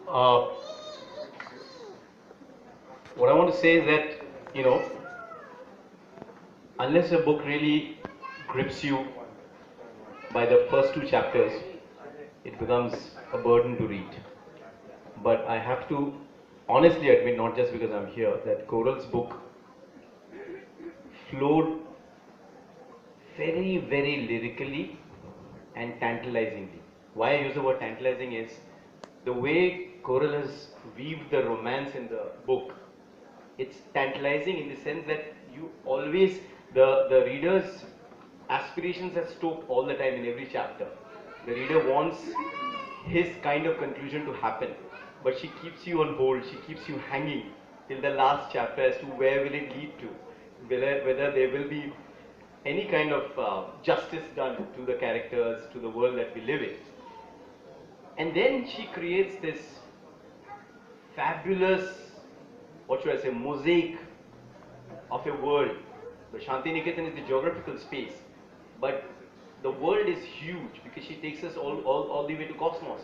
Uh, what I want to say is that, unless a book really grips you by the first two chapters, it becomes a burden to read. But I have to honestly admit, not just because I'm here, that Coral's book flowed very, very lyrically and tantalizingly. Why I use the word tantalizing is the way Coral has weaved the romance in the book. It's tantalizing in the sense that you always, the reader's aspirations are stoked all the time in every chapter. The reader wants his kind of conclusion to happen, but she keeps you on hold, she keeps you hanging till the last chapter as to where will it lead to, whether there will be any kind of justice done to the characters, to the world that we live in. And then she creates this fabulous, what should I say, mosaic of a world. The Santiniketan is the geographical space, but the world is huge because she takes us all the way to cosmos.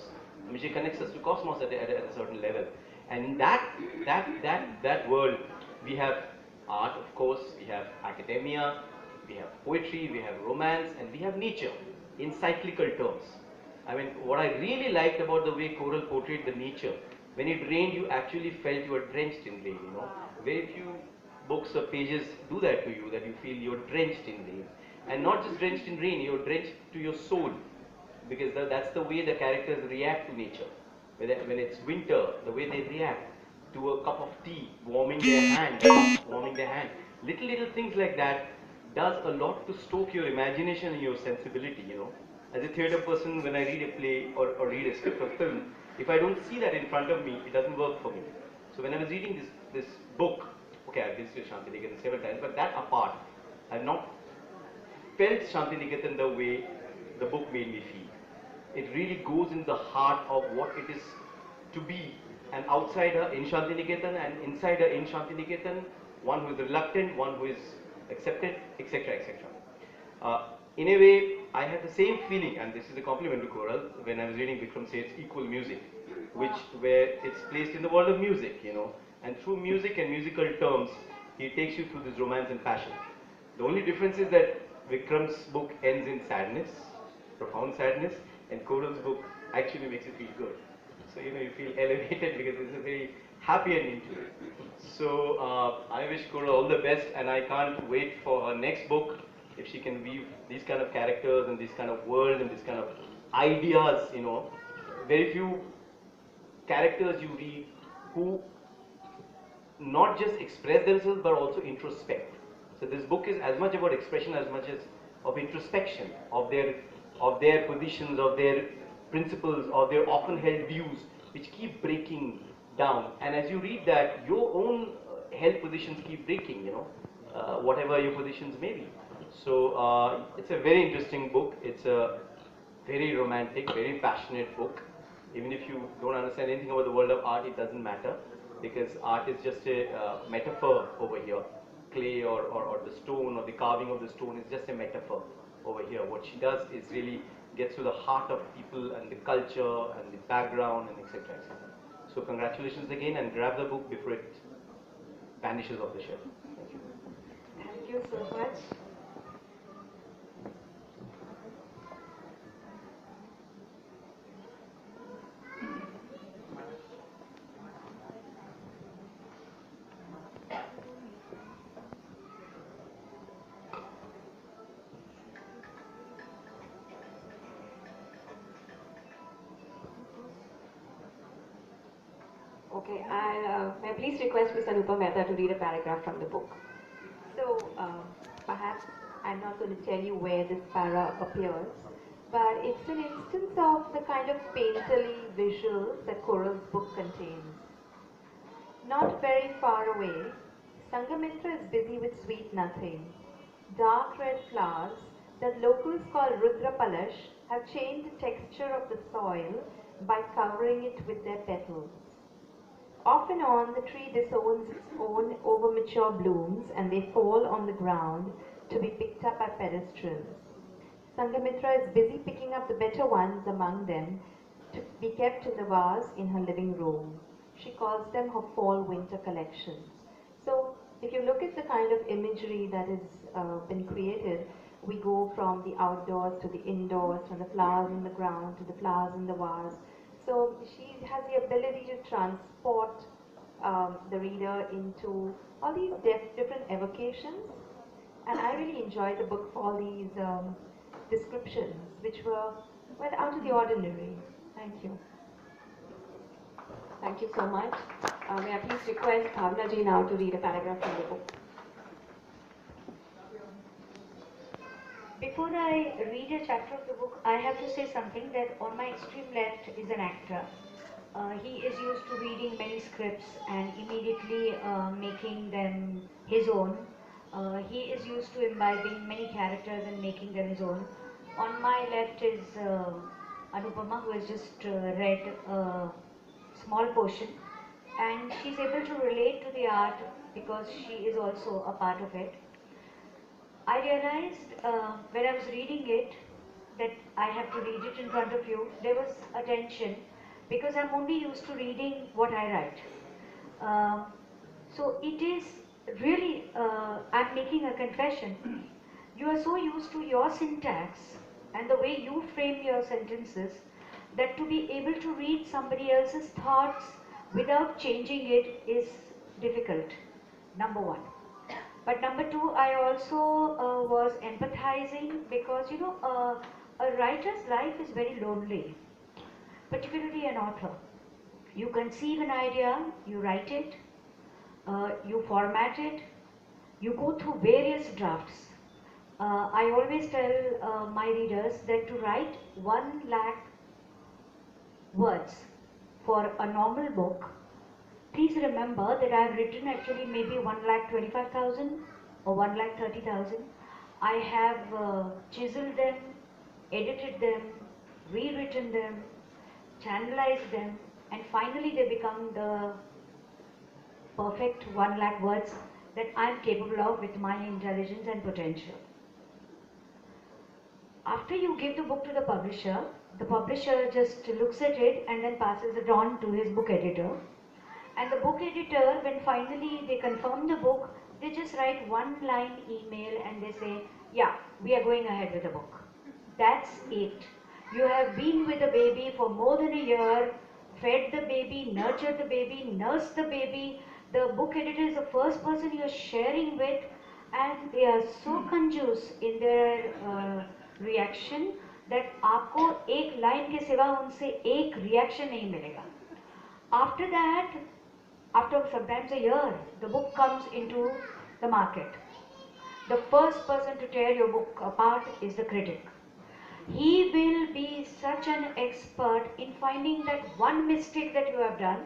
I mean, she connects us to cosmos at a certain level. And in that world, we have art, of course, we have academia, we have poetry, we have romance, and we have nature in cyclical terms. I mean, what I really liked about the way Coral portrayed the nature, when it rained, you actually felt you were drenched in rain, Very few books or pages do that to you, that you feel you're drenched in rain. And not just drenched in rain, you're drenched to your soul, because that's the way the characters react to nature. When it's winter, the way they react to a cup of tea, warming their hand, Little things like that does a lot to stoke your imagination and your sensibility, As a theatre person, when I read a play or read a script or film, if I don't see that in front of me, it doesn't work for me. So when I was reading this book, okay, I've visited Santiniketan several times, but that apart, I've not felt Santiniketan the way the book made me feel. It really goes in the heart of what it is to be an outsider in Santiniketan and insider in Santiniketan, one who is reluctant, one who is accepted, etc., etc. In a way, I had the same feeling, and this is a compliment to Coral, when I was reading Vikram Seth's Equal Music, where it's placed in the world of music, and through music and musical terms, he takes you through this romance and passion. The only difference is that Vikram's book ends in sadness, profound sadness, and Coral's book actually makes you feel good. So, you feel elevated because it's a very happy ending to it. So, I wish Coral all the best, and I can't wait for her next book, if she can weave these kind of characters and these kind of worlds and these kind of ideas, Very few characters you read who not just express themselves but also introspect. So this book is as much about expression as much as of introspection of their positions, of their principles, of their often held views, which keep breaking down. And as you read that, your own held positions keep breaking, whatever your positions may be. So it's a very interesting book. It's a very romantic, very passionate book. Even if you don't understand anything about the world of art, it doesn't matter, because art is just a metaphor over here. Clay or the stone or the carving of the stone is just a metaphor over here. What she does is really gets to the heart of people and the culture and the background and etc. etc. So congratulations again, and grab the book before it vanishes off the shelf. Thank you. Thank you so much. Okay, may I please request Ms. Anupa Mehta to read a paragraph from the book. So, perhaps I'm not going to tell you where this para appears, but it's an instance of the kind of painterly visuals that Coral's book contains. Not very far away, Sanghamitra is busy with sweet nothing. Dark red flowers that locals call Rudrapalash have changed the texture of the soil by covering it with their petals. Off and on, the tree disowns its own over-mature blooms, and they fall on the ground to be picked up by pedestrians. Sanghamitra is busy picking up the better ones among them to be kept in the vase in her living room. She calls them her fall-winter collections. So if you look at the kind of imagery that has been created, we go from the outdoors to the indoors, from the flowers in the ground to the flowers in the vase. So she has the ability to transport the reader into all these different evocations. And I really enjoyed the book for all these descriptions, which were, well, out of the ordinary. Thank you. Thank you so much. May I please request Bhavna ji now to read a paragraph from the book. Before I read a chapter of the book, I have to say something that on my extreme left is an actor. He is used to reading many scripts and immediately making them his own. He is used to imbibing many characters and making them his own. On my left is Anupama, who has just read a small portion, and she's able to relate to the art because she is also a part of it. I realized when I was reading it that I have to read it in front of you. There was a tension because I'm only used to reading what I write. So it is really, I'm making a confession. You are so used to your syntax and the way you frame your sentences that to be able to read somebody else's thoughts without changing it is difficult, number one. But number two, I also was empathizing because, you know, a writer's life is very lonely, particularly an author. You conceive an idea, you write it, you format it, you go through various drafts. I always tell my readers that to write 1 lakh words for a normal book, please remember that I have written actually maybe 1,25,000 or 1,30,000. I have chiseled them, edited them, rewritten them, channelized them, and finally they become the perfect 1 lakh words that I am capable of with my intelligence and potential. After you give the book to the publisher just looks at it and then passes it on to his book editor. And the book editor, when finally they confirm the book, they just write 1-line email and they say, yeah, we are going ahead with the book. That's it. You have been with the baby for more than a year, fed the baby, nurtured the baby, nursed the baby. The book editor is the first person you are sharing with, and they are so conjuice in their reaction that आपको एक line के सिवा उनसे एक reaction नहीं मिलेगा. After that, after sometimes a year, the book comes into the market. The first person to tear your book apart is the critic. He will be such an expert in finding that one mistake that you have done,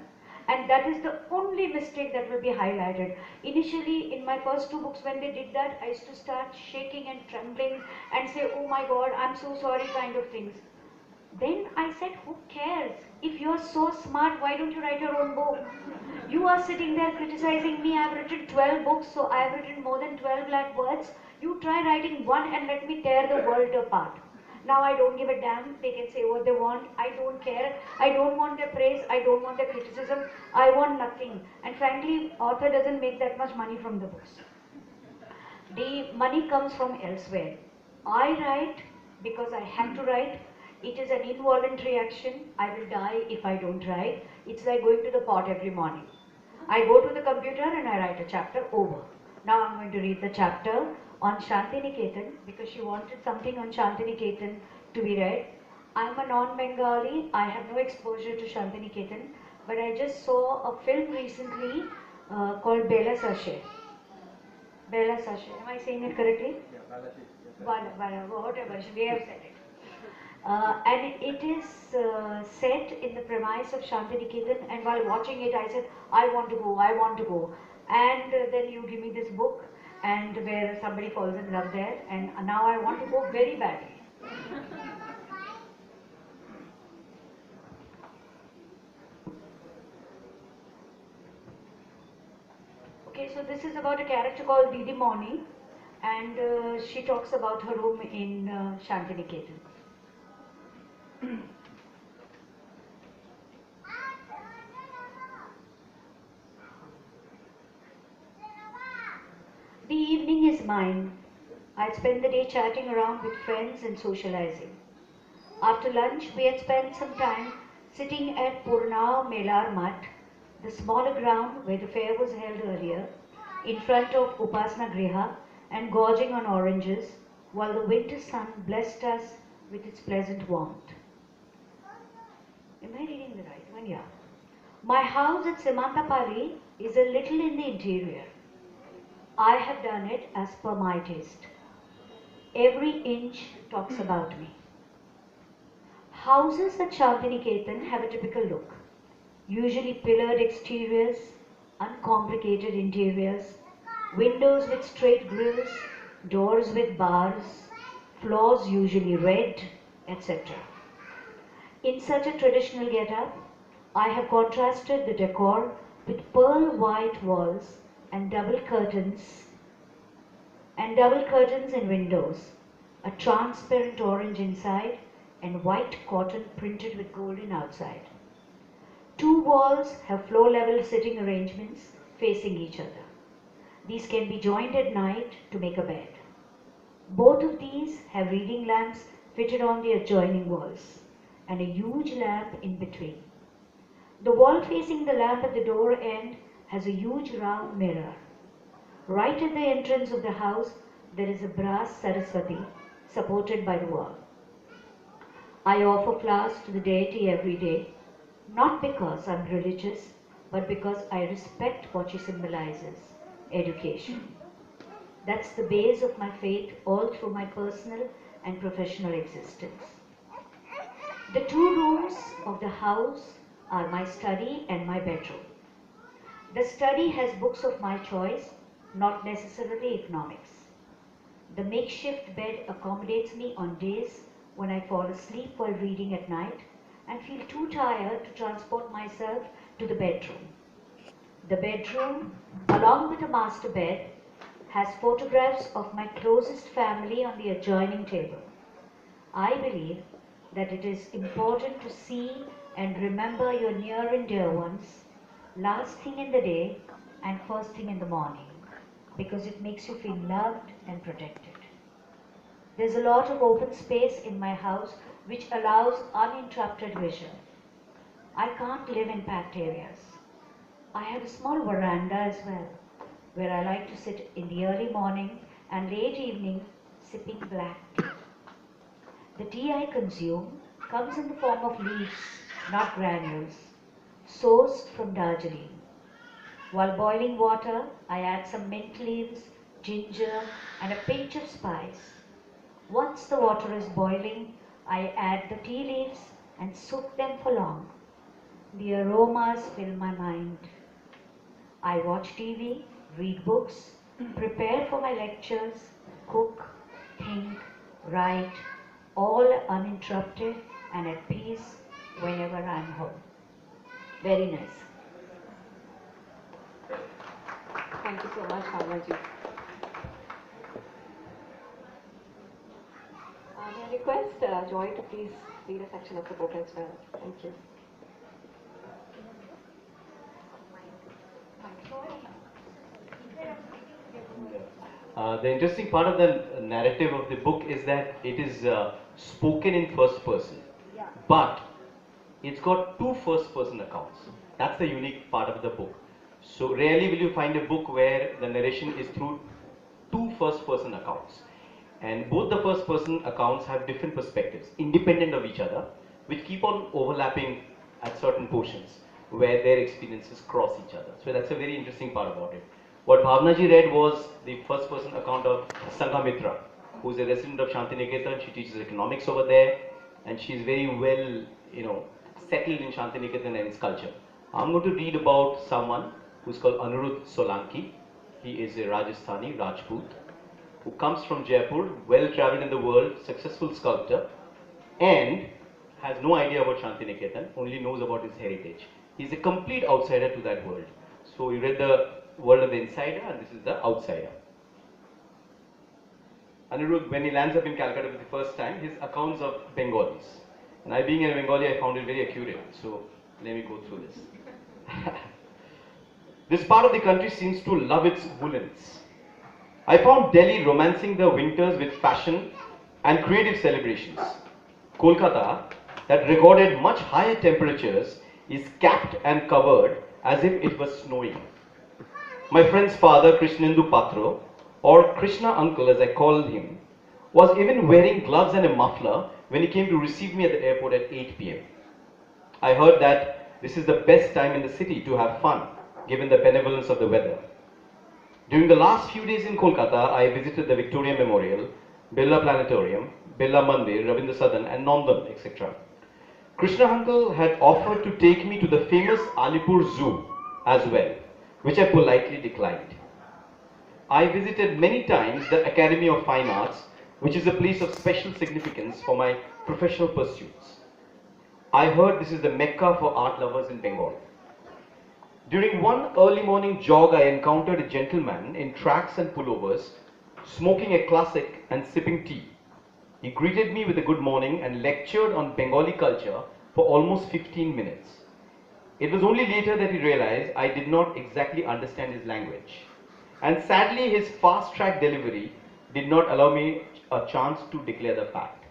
and that is the only mistake that will be highlighted. Initially, in my first 2 books, when they did that, I used to start shaking and trembling and say, oh my God, I'm so sorry kind of things. Then I said, who cares? If you're so smart, why don't you write your own book? You are sitting there criticizing me. I've written 12 books, so I've written more than 12 lakh words. You try writing one and let me tear the world apart. Now I don't give a damn. They can say what they want. I don't care. I don't want their praise. I don't want their criticism. I want nothing. And frankly, author doesn't make that much money from the books. The money comes from elsewhere. I write because I have to write. It is an involuntary action. I will die if I don't write. It's like going to the pot every morning. I go to the computer and I write a chapter over. Now I'm going to read the chapter on Santiniketan because she wanted something on Santiniketan to be read. I'm a non-Bengali. I have no exposure to Santiniketan, but I just saw a film recently called Bela Sachet. Bela Sachet. Am I saying it correctly? Yeah, whatever. They have said it. And it is set in the premise of Santiniketan, and while watching it I said, I want to go, I want to go. And then you give me this book, and where somebody falls in love there, and now I want to go very badly. Okay, so this is about a character called Didi Moni, and she talks about her room in Santiniketan. The evening is mine. I spend the day chatting around with friends and socializing. After lunch, we had spent some time sitting at Purnao Melar Mat, the smaller ground where the fair was held earlier, in front of Upasana Griha and gorging on oranges, while the winter sun blessed us with its pleasant warmth. Am I reading the right one? Yeah. My house at Simantapalli is a little in the interior. I have done it as per my taste. Every inch talks about me. Houses at Santiniketan have a typical look. Usually pillared exteriors, uncomplicated interiors, windows with straight grills, doors with bars, floors usually red, etc. In such a traditional get-up, I have contrasted the decor with pearl white walls and double curtains in windows, a transparent orange inside and white cotton printed with golden outside. Two walls have floor-level sitting arrangements facing each other. These can be joined at night to make a bed. Both of these have reading lamps fitted on the adjoining walls and a huge lamp in between. The wall facing the lamp at the door end has a huge round mirror. Right at the entrance of the house, there is a brass Saraswati supported by the wall. I offer flowers to the deity every day, not because I'm religious, but because I respect what she symbolizes, education. That's the base of my faith all through my personal and professional existence. The two rooms of the house are my study and my bedroom. The study has books of my choice, not necessarily economics. The makeshift bed accommodates me on days when I fall asleep while reading at night and feel too tired to transport myself to the bedroom. The bedroom, along with a master bed, has photographs of my closest family on the adjoining table. I believe that it is important to see and remember your near and dear ones last thing in the day and first thing in the morning, because it makes you feel loved and protected. There's a lot of open space in my house which allows uninterrupted vision. I can't live in packed areas. I have a small veranda as well, where I like to sit in the early morning and late evening sipping black tea. The tea I consume comes in the form of leaves, not granules, sourced from Darjeeling. While boiling water, I add some mint leaves, ginger, and a pinch of spice. Once the water is boiling, I add the tea leaves and soak them for long. The aromas fill my mind. I watch TV, read books, prepare for my lectures, cook, think, write, all uninterrupted and at peace whenever I'm home. Very nice. Thank you so much, Bhavnaji. May I request Joy to please read a section of the book as well. Thank you. The interesting part of the narrative of the book is that it is spoken in first person, but it's got two first person accounts. That's the unique part of the book. So rarely will you find a book where the narration is through two first person accounts. And both the first person accounts have different perspectives, independent of each other, which keep on overlapping at certain portions where their experiences cross each other. So that's a very interesting part about it. What Bhavnaji read was the first person account of Sanghamitra, who is a resident of Santiniketan. She teaches economics over there, and she's very well, settled in Santiniketan and its culture. I'm going to read about someone who's called Anirudh Solanki. He is a Rajasthani, Rajput, who comes from Jaipur, well traveled in the world, successful sculptor, and has no idea about Santiniketan, only knows about his heritage. He's a complete outsider to that world. So you read the world of the insider, and this is the outsider. Anirudh, when he lands up in Calcutta for the first time, his accounts of Bengalis. And I, being a Bengali, I found it very accurate. So let me go through this. This part of the country seems to love its woolens. I found Delhi romancing the winters with fashion and creative celebrations. Kolkata, that recorded much higher temperatures, is capped and covered as if it was snowing. My friend's father, Krishnendu Patro, or Krishna uncle as I called him, was even wearing gloves and a muffler when he came to receive me at the airport at 8 p.m. I heard that this is the best time in the city to have fun, given the benevolence of the weather. During the last few days in Kolkata, I visited the Victoria Memorial, Birla Planetarium, Birla Mandir, Ravindra Sadan and Nandan, etc. Krishna uncle had offered to take me to the famous Alipur Zoo as well, which I politely declined. I visited many times the Academy of Fine Arts, which is a place of special significance for my professional pursuits. I heard this is the Mecca for art lovers in Bengal. During one early morning jog, I encountered a gentleman in tracks and pullovers, smoking a classic and sipping tea. He greeted me with a good morning and lectured on Bengali culture for almost 15 minutes. It was only later that he realized I did not exactly understand his language. And sadly, his fast-track delivery did not allow me a chance to declare the fact.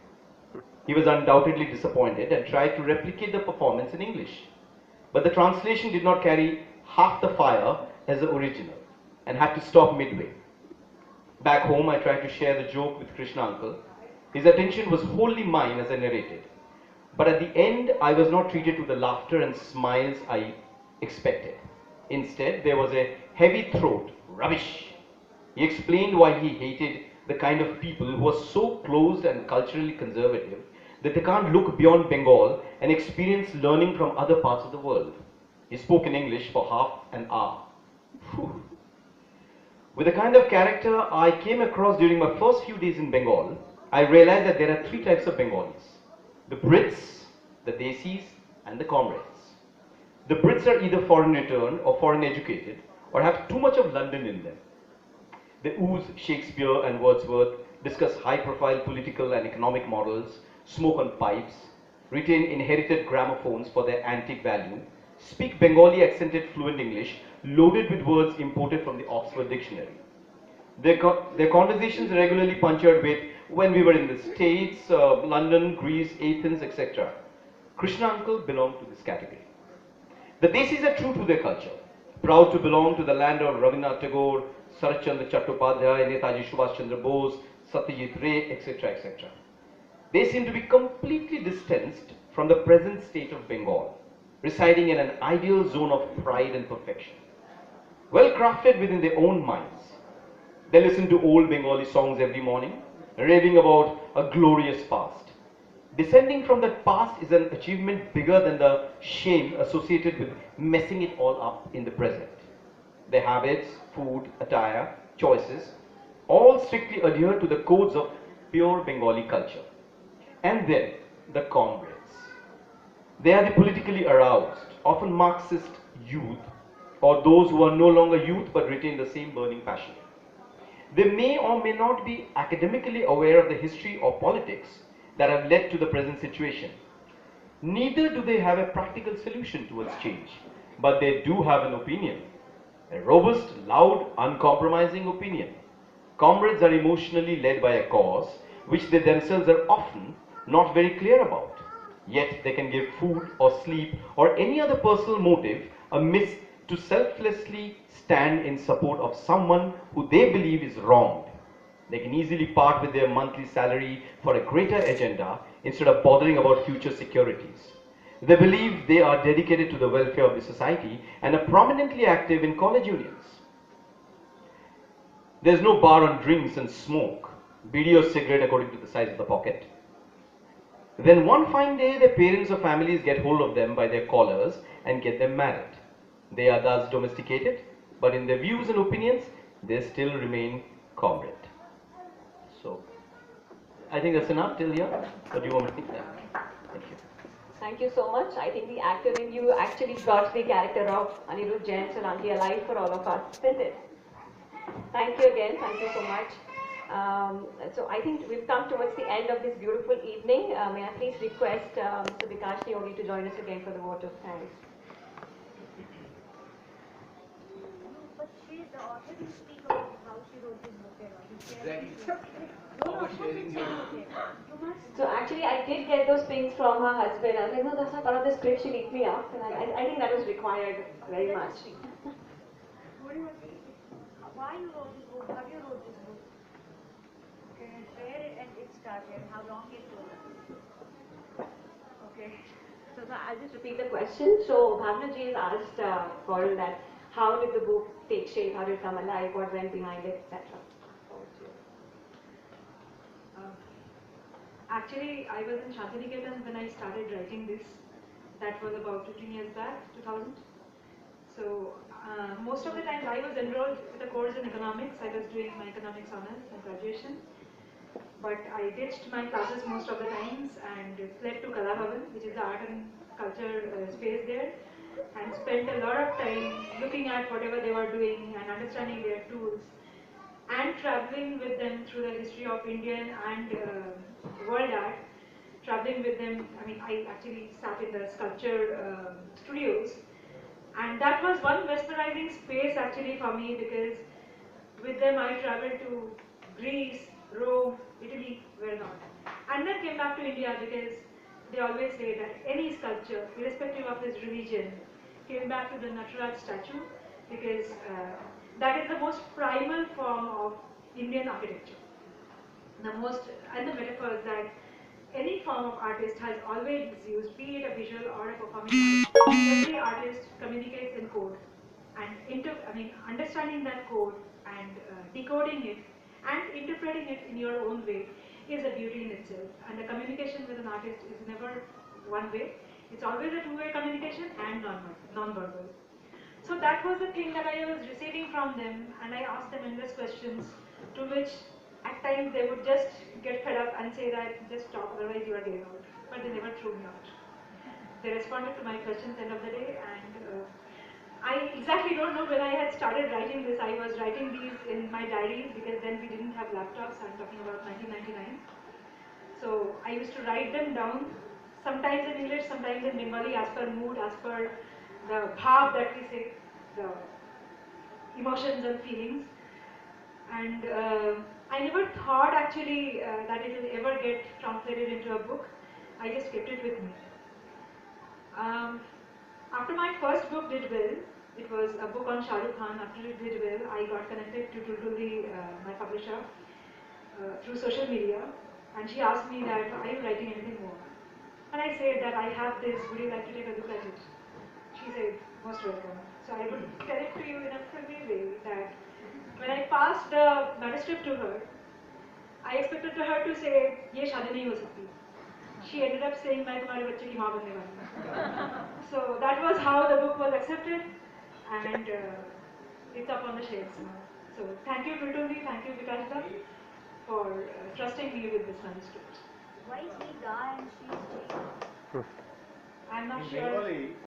He was undoubtedly disappointed and tried to replicate the performance in English. But the translation did not carry half the fire as the original and had to stop midway. Back home, I tried to share the joke with Krishna uncle. His attention was wholly mine as I narrated. But at the end, I was not treated to the laughter and smiles I expected. Instead, there was a heavy throat, rubbish. He explained why he hated the kind of people who are so closed and culturally conservative that they can't look beyond Bengal and experience learning from other parts of the world. He spoke in English for half an hour. Whew. With the kind of character I came across during my first few days in Bengal, I realized that there are three types of Bengalis: the Brits, the Desis, and the comrades. The Brits are either foreign returned or foreign educated, or have too much of London in them. They ooze Shakespeare and Wordsworth, discuss high-profile political and economic models, smoke on pipes, retain inherited gramophones for their antique value, speak Bengali accented fluent English loaded with words imported from the Oxford Dictionary. Their conversations are regularly punctured with "when we were in the States, London, Greece, Athens, etc." Krishna uncle belonged to this category. The Desis are true to their culture, proud to belong to the land of Rabindranath Tagore, Sarat Chandra Chattopadhyay, Netaji Subhash Chandra Bose, Satyajit Ray, etc., etc. They seem to be completely distanced from the present state of Bengal, residing in an ideal zone of pride and perfection. Well crafted within their own minds. They listen to old Bengali songs every morning, raving about a glorious past. Descending from that past is an achievement bigger than the shame associated with messing it all up in the present. Their habits, food, attire, choices, all strictly adhere to the codes of pure Bengali culture. And then, the comrades. They are the politically aroused, often Marxist youth, or those who are no longer youth but retain the same burning passion. They may or may not be academically aware of the history or politics that have led to the present situation. Neither do they have a practical solution towards change, but they do have an opinion. A robust, loud, uncompromising opinion. Comrades are emotionally led by a cause which they themselves are often not very clear about. Yet they can give food or sleep or any other personal motive amiss to selflessly stand in support of someone who they believe is wronged. They can easily part with their monthly salary for a greater agenda instead of bothering about future securities. They believe they are dedicated to the welfare of the society and are prominently active in college unions. There's no bar on drinks and smoke, bidi or cigarette according to the size of the pocket. Then one fine day, their parents or families get hold of them by their collars and get them married. They are thus domesticated, but in their views and opinions, they still remain comrade. So, I think that's enough till here. What do you want me to think then? Thank you. Thank you so much. I think the actor in you actually brought the character of Anirudh Jain Solanki alive for all of us, isn't it? Thank you again. Thank you so much. So I think we've come towards the end of this beautiful evening. May I please request Mr. Vikash Yogi to join us again for the vote of thanks. But she, the author didn't speak about how she wrote this book and all. Exactly. No, How of was course sharing it's your... not okay. You must. So actually, I did get those pings from her husband. I was like, no, that's not part of the script. She beat me up, and I think that was required very much. What do you want to say? Why you wrote this book? How you wrote this book? Okay, where it started? How long it took? Okay. So I'll just repeat the question. So Bhavna ji has asked Gaurav that how did the book take shape? How did it come alive? What went behind it, etc. Actually, I was in Santiniketan when I started writing this. That was about 15 years back, 2000. So most of the time I was enrolled with a course in economics. I was doing my economics honors and graduation. But I ditched my classes most of the times and fled to Kala Bhavan, which is the art and culture space there, and spent a lot of time looking at whatever they were doing and understanding their tools and traveling with them through the history of Indian and world art. Traveling with them, I mean, I actually sat in the sculpture studios, and that was one mesmerizing space actually for me because with them I traveled to Greece, Rome, Italy, where not, and then came back to India because they always say that any sculpture, irrespective of his religion, came back to the Nataraj statue because that is the most primal form of Indian architecture. The most, and the metaphors that any form of artist has always used, be it a visual or a performing art, every artist communicates in code. And understanding that code and decoding it and interpreting it in your own way is a beauty in itself. And the communication with an artist is never one way. It's always a two-way communication and non-verbal. So that was the thing that I was receiving from them, and I asked them endless questions, to which at times they would just get fed up and say that just stop, otherwise you are getting out. But they never threw me out. They responded to my questions end of the day, and I exactly don't know when I had started writing this. I was writing these in my diaries because then we didn't have laptops. I'm talking about 1999. So I used to write them down, sometimes in English, sometimes in Bengali, as per mood, as per the bhav that we say, the emotions and feelings. And I never thought actually that it will ever get translated into a book. I just kept it with me. After my first book did well, it was a book on Shah Rukh Khan. After it did well, I got connected to Tultuli, my publisher, through social media, and she asked me that, are you writing anything more? And I said that I have this, would you like to take a look at it? She said, most welcome. So I would tell it to you in a filmy way that when I passed the manuscript to her, I expected her to say, ये शादी नहीं हो सकती. She ended up saying, मैं तुम्हारे बच्चे की माँ बनने वाली हूँ. So that was how the book was accepted, and it's up on the shelves now. So thank you Tultuli, thank you Vikashda for trusting me with this manuscript. Why is he guy and she is she? I'm not In sure. Bengali,